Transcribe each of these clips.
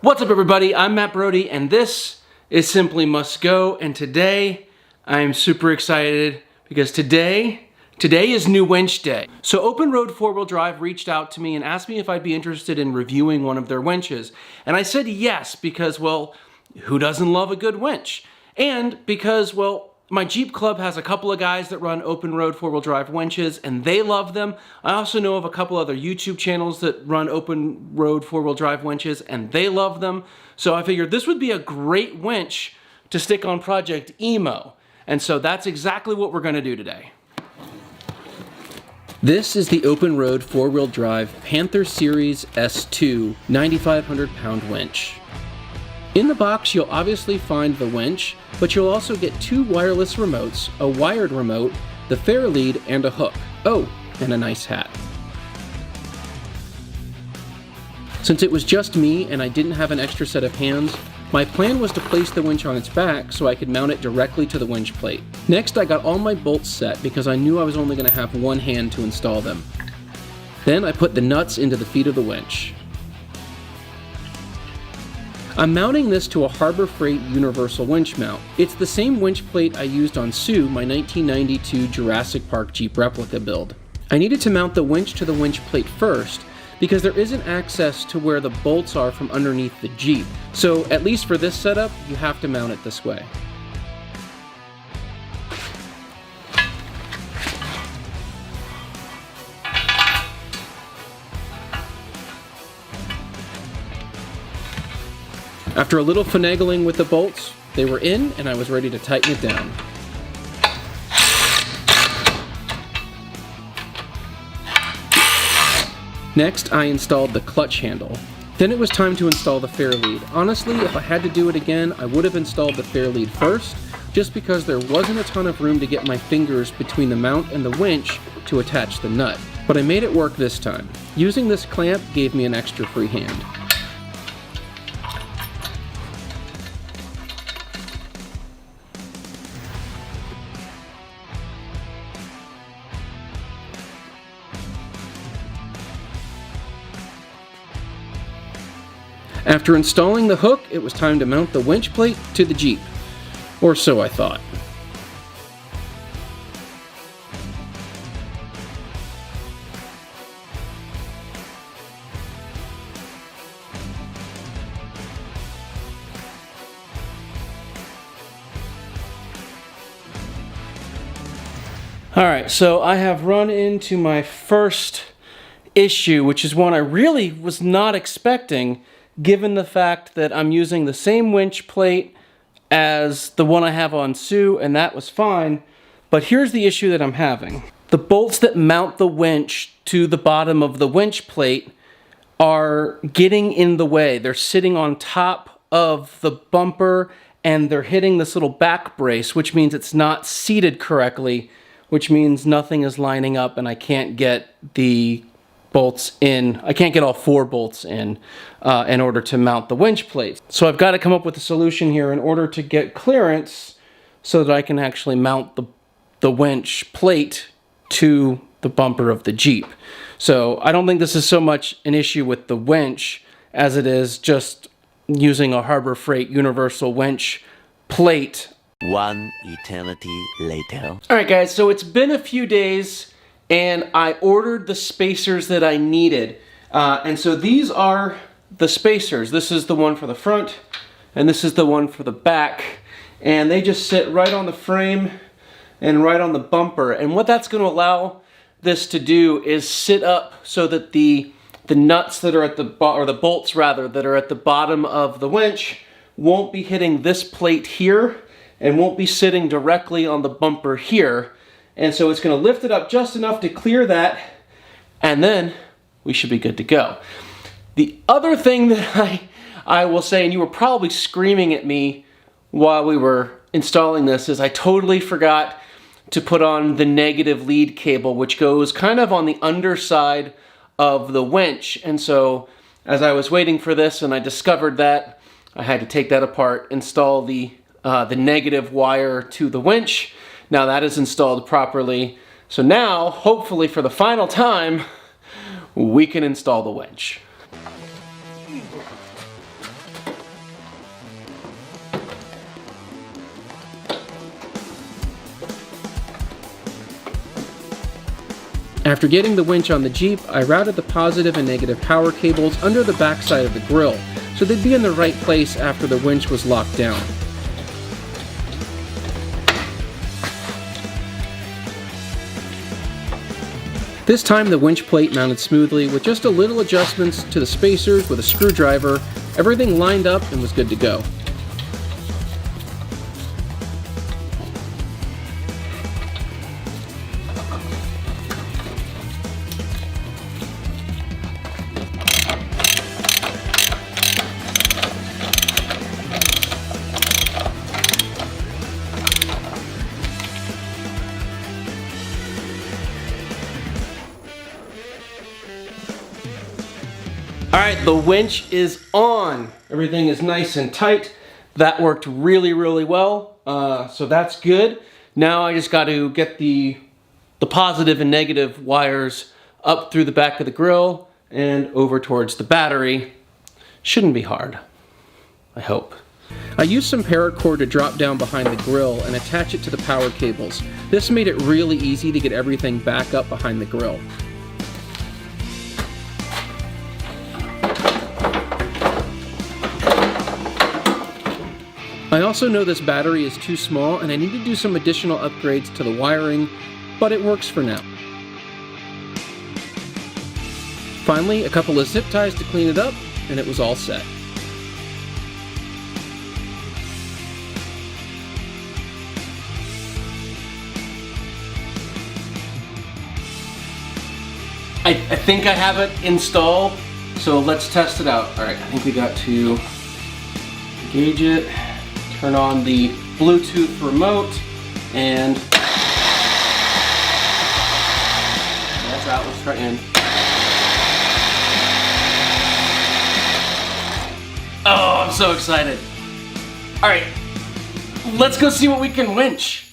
What's up everybody, I'm Matt Brody and this is Simply Must Go, and today I am super excited because today is new winch day. So OPENROAD 4-wheel drive reached out to me and asked me if I'd be interested in reviewing one of their winches. And I said yes because, well, who doesn't love a good winch? And because, well, my Jeep Club has a couple of guys that run OPENROAD 4-wheel drive winches and they love them. I also know of a couple other YouTube channels that run OPENROAD 4-wheel drive winches and they love them. So I figured this would be a great winch to stick on Project Emo. And so that's exactly what we're gonna do today. This is the OPENROAD 4-wheel drive Panther Series S2 9,500 pound winch. In the box, you'll obviously find the winch, but you'll also get two wireless remotes, a wired remote, the fair lead, and a hook. Oh, and a nice hat. Since it was just me and I didn't have an extra set of hands, my plan was to place the winch on its back so I could mount it directly to the winch plate. Next, I got all my bolts set because I knew I was only going to have one hand to install them. Then I put the nuts into the feet of the winch. I'm mounting this to a Harbor Freight universal winch mount. It's the same winch plate I used on Sue, my 1992 Jurassic Park Jeep replica build. I needed to mount the winch to the winch plate first because there isn't access to where the bolts are from underneath the Jeep. So at least for this setup, you have to mount it this way. After a little finagling with the bolts, they were in and I was ready to tighten it down. Next, I installed the clutch handle. Then it was time to install the fair lead. Honestly, if I had to do it again, I would have installed the fair lead first, just because there wasn't a ton of room to get my fingers between the mount and the winch to attach the nut. But I made it work this time. Using this clamp gave me an extra free hand. After installing the hook, it was time to mount the winch plate to the Jeep. Or so I thought. Alright, so I have run into my first issue, which is one I really was not expecting, given the fact that I'm using the same winch plate as the one I have on Sue, and that was fine. But here's the issue that I'm having. The bolts that mount the winch to the bottom of the winch plate are getting in the way. They're sitting on top of the bumper and they're hitting this little back brace, which means it's not seated correctly, which means nothing is lining up and I can't get the bolts in. I can't get all four bolts in order to mount the winch plate. So I've got to come up with a solution here in order to get clearance so that I can actually mount the winch plate to the bumper of the Jeep. So I don't think this is so much an issue with the winch as it is just using a Harbor Freight universal winch plate. One eternity later. Alright guys, so it's been a few days and I ordered the spacers that I needed. And so these are the spacers. This is the one for the front, and this is the one for the back. And they just sit right on the frame and right on the bumper. And what that's going to allow this to do is sit up so that the nuts that are at the or the bolts rather that are at the bottom of the winch won't be hitting this plate here and won't be sitting directly on the bumper here. And so it's going to lift it up just enough to clear that, and then we should be good to go. The other thing that I will say, and you were probably screaming at me while we were installing this, is I totally forgot to put on the negative lead cable, which goes kind of on the underside of the winch. And so as I was waiting for this and I discovered that, I had to take that apart, install the negative wire to the winch. Now that is installed properly. So now, hopefully for the final time, we can install the winch. After getting the winch on the Jeep, I routed the positive and negative power cables under the backside of the grill, so they'd be in the right place after the winch was locked down. This time the winch plate mounted smoothly with just a little adjustments to the spacers with a screwdriver. Everything lined up and was good to go. All right, the winch is on. Everything is nice and tight. That worked really, really well. So that's good. Now I just got to get the positive and negative wires up through the back of the grill and over towards the battery. Shouldn't be hard, I hope. I used some paracord to drop down behind the grill and attach it to the power cables. This made it really easy to get everything back up behind the grill. I also know this battery is too small and I need to do some additional upgrades to the wiring, but it works for now. Finally, a couple of zip ties to clean it up, and it was all set. I think I have it installed, so let's test it out. All right, I think we got to engage it. Turn on the Bluetooth remote, and that's out. Let's try in. Oh, I'm so excited. All right, let's go see what we can winch.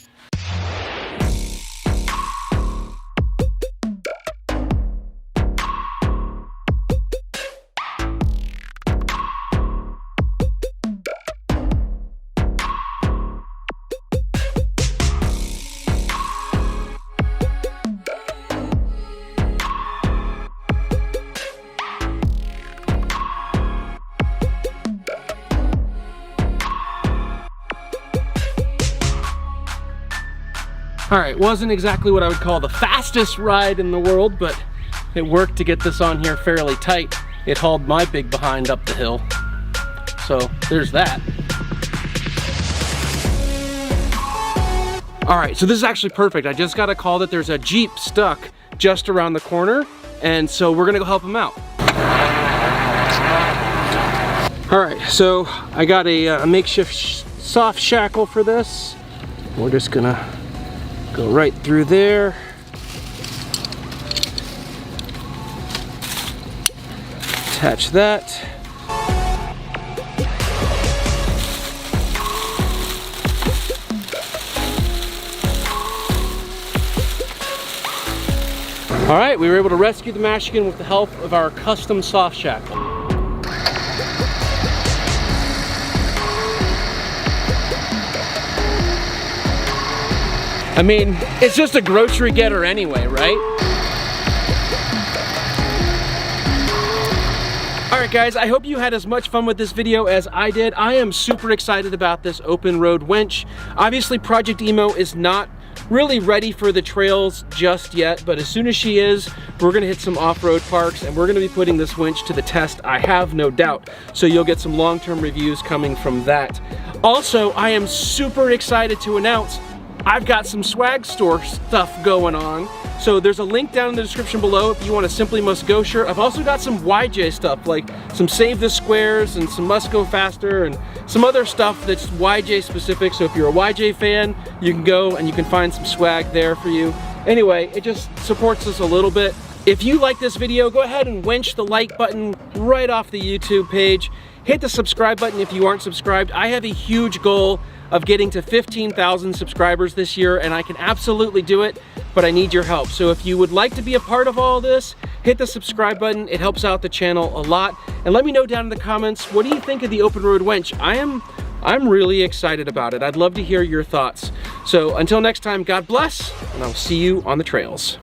All right, wasn't exactly what I would call the fastest ride in the world, but it worked to get this on here fairly tight. It hauled my big behind up the hill. So there's that. All right, so this is actually perfect. I just got a call that there's a Jeep stuck just around the corner, and so we're gonna go help him out. All right, so I got a makeshift soft shackle for this. We're just gonna go right through there. Attach that. All right, we were able to rescue the Michigan with the help of our custom soft shackle. I mean, it's just a grocery getter anyway, right? All right, guys, I hope you had as much fun with this video as I did. I am super excited about this open road winch. Obviously, Project Emo is not really ready for the trails just yet, but as soon as she is, we're gonna hit some off-road parks and we're gonna be putting this winch to the test, I have no doubt. So you'll get some long-term reviews coming from that. Also, I am super excited to announce I've got some swag store stuff going on. So there's a link down in the description below if you want a Simply Must Go shirt. I've also got some YJ stuff, like some Save the Squares and some Must Go Faster and some other stuff that's YJ specific. So if you're a YJ fan, you can go and you can find some swag there for you. Anyway, it just supports us a little bit. If you like this video, go ahead and winch the like button right off the YouTube page. Hit the subscribe button if you aren't subscribed. I have a huge goal of getting to 15,000 subscribers this year, and I can absolutely do it, but I need your help. So if you would like to be a part of all this, hit the subscribe button. It helps out the channel a lot. And let me know down in the comments, what do you think of the open road winch? I'm really excited about it. I'd love to hear your thoughts. So until next time, God bless, and I'll see you on the trails.